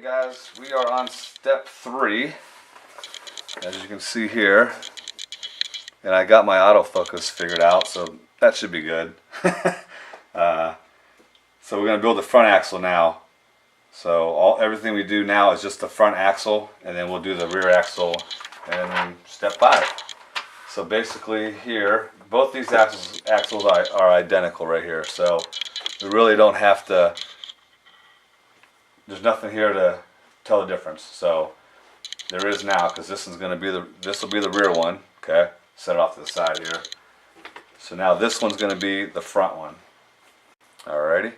guys, we are on step 3, as you can see here, and I got my autofocus figured out, so that should be good. So we're going to build the front axle now. So everything we do now is just the front axle, and then we'll do the rear axle in step 5. So basically here, both these axles are identical right here, so we really don't have to, there's nothing here to tell the difference. So there is now, because this is going to be this will be the rear one. Okay, set it off to the side here. So now this one's going to be the front one. Alrighty.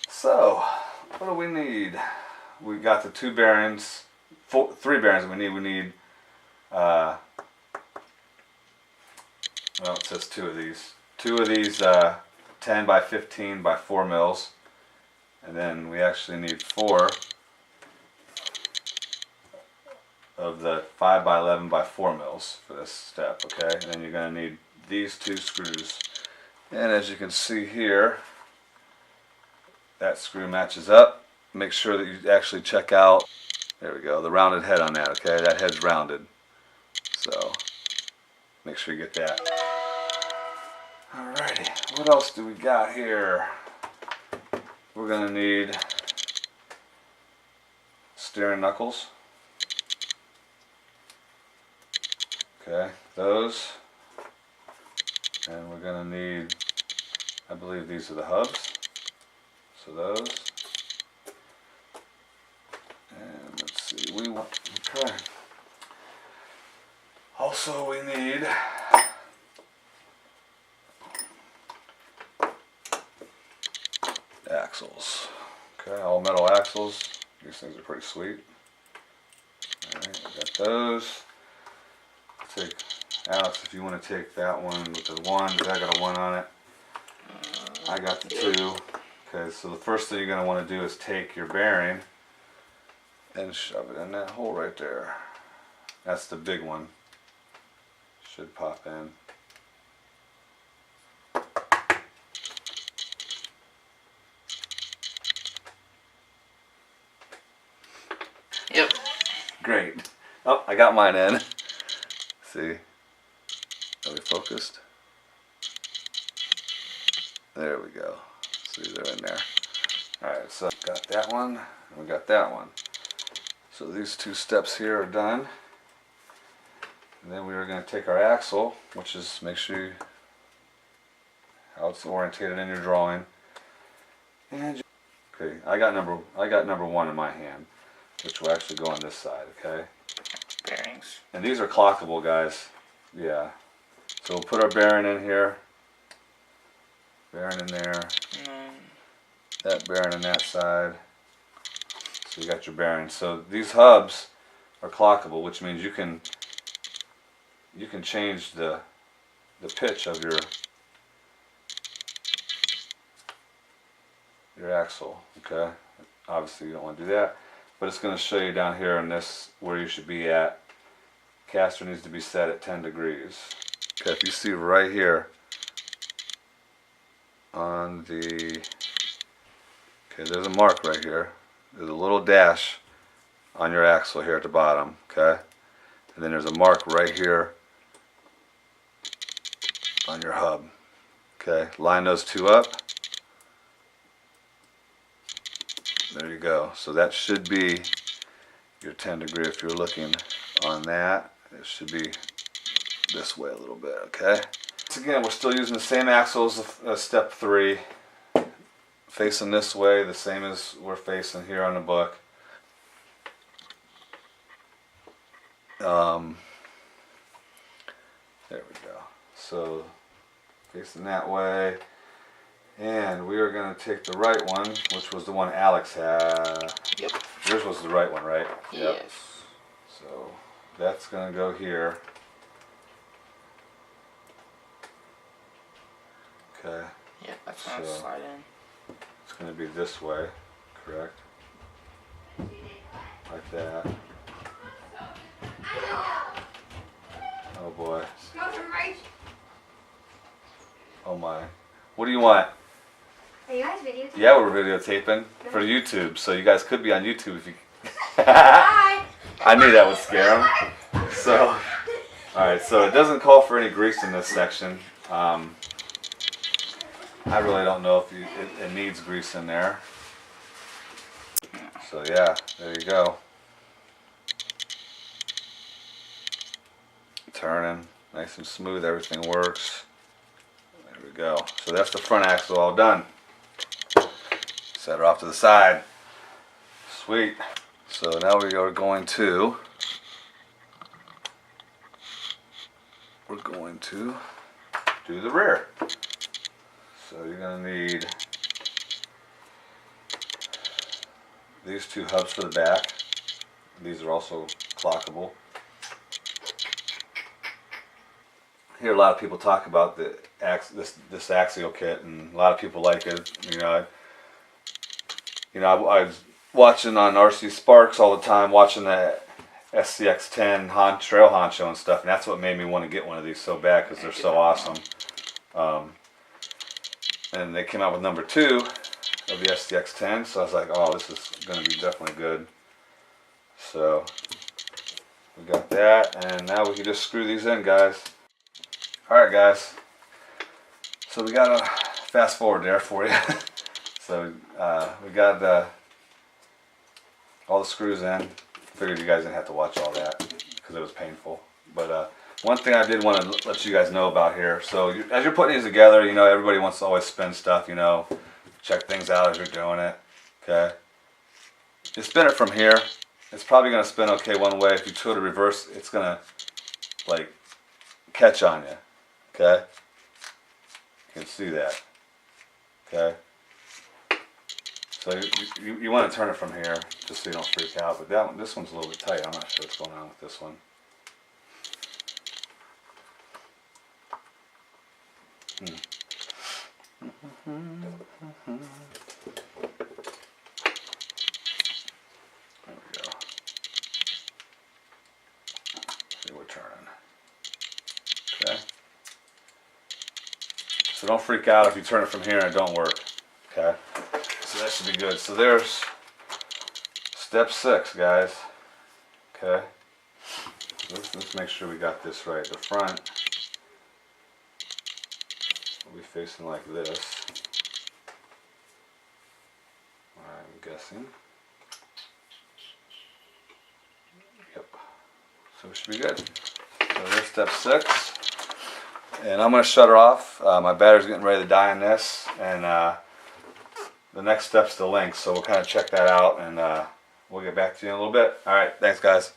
So what do we need? We got the 2 bearings, 3 bearings we need. We need well, it says 2 of these. 2 of these 10 by 15 by 4 mils. And then we actually need 4 of the 5 by 11 by 4 mils for this step, okay? And then you're going to need these 2 screws. And as you can see here, that screw matches up. Make sure that you actually check out, there we go, the rounded head on that, okay? That head's rounded. So make sure you get that. Alrighty, what else do we got here? We're going to need steering knuckles. Okay, those. And we're going to need, I believe these are the hubs. So those. And let's see, we want, okay. Also we need axles. Okay, all metal axles. These things are pretty sweet. Alright, I got those. Take Alex, if you want to take that one with the 1, because I got a 1 on it. I got the 2. Okay, so the first thing you're going to want to do is take your bearing and shove it in that hole right there. That's the big one. Should pop in. Yep. Great. Oh, I got mine in. See? Are we focused? There we go. See, they're in there. Alright, so got that one, and we got that one. So these 2 steps here are done. And then we are going to take our axle, which is, make sure you, how it's orientated in your drawing. And okay, I got number 1 in my hand, which will actually go on this side, okay? Bearings. And these are clockable, guys. Yeah. So we'll put our bearing in here. Bearing in there. That bearing on that side. So you got your bearings. So these hubs are clockable, which means you can change the pitch of your axle. Okay. Obviously you don't want to do that, but it's going to show you down here in this where you should be at. Caster needs to be set at 10 degrees. Okay, if you see right here on the, okay, there's a mark right here. There's a little dash on your axle here at the bottom, okay? And then there's a mark right here on your hub. Okay, line those 2 up. There you go. So that should be your 10 degree if you're looking on that. It should be this way a little bit, okay? Once again, we're still using the same axles as step 3. Facing this way, the same as we're facing here on the book. There we go. So facing that way, and we are going to take the right one, which was the one Alex had. Yep. Yours was the right one, right? Yes. Yep. So that's going to go here. Okay. Yep, that's going to slide in. It's going to be this way, correct? Like that. Oh boy. Oh my. What do you want? Are you guys videotaping? Yeah, we're videotaping for YouTube, so you guys could be on YouTube if you Bye. I knew that would scare him. So, alright, so it doesn't call for any grease in this section. I really don't know if it needs grease in there. So yeah, there you go. Turning, nice and smooth, everything works. There we go. So that's the front axle all done. Set her off to the side. Sweet. So now we are going to do the rear. So you're going to need these two hubs for the back. These are also clockable. I hear a lot of people talk about this axial kit, and a lot of people like it. I was watching on RC Sparks all the time, watching the SCX10 trail honcho and stuff, and that's what made me want to get one of these so bad, because they're so awesome. And they came out with number 2 of the SCX10, so I was like, oh, this is going to be definitely good. So we got that, and now we can just screw these in, guys. Alright guys, so we got a fast forward there for you. So we got all the screws in. Figured you guys didn't have to watch all that because it was painful. But one thing I did want to let you guys know about here. So as you're putting these together, everybody wants to always spin stuff, check things out as you're doing it. Okay. You spin it from here. It's probably going to spin okay one way. If you try to reverse, it's going to like catch on you. Okay. You can see that. Okay. So you want to turn it from here, just so you don't freak out. But this one's a little bit tight. I'm not sure what's going on with this one. There we go. See, we're turning. Okay. So don't freak out if you turn it from here and it don't work. Okay. So that should be good. So there's step 6, guys. Okay. Let's make sure we got this right. The front will be facing like this. I'm guessing. Yep. So it should be good. So there's step 6. And I'm going to shut her off. My battery's getting ready to die in this. And the next step's the link. So we'll kind of check that out. And we'll get back to you in a little bit. Alright, thanks guys.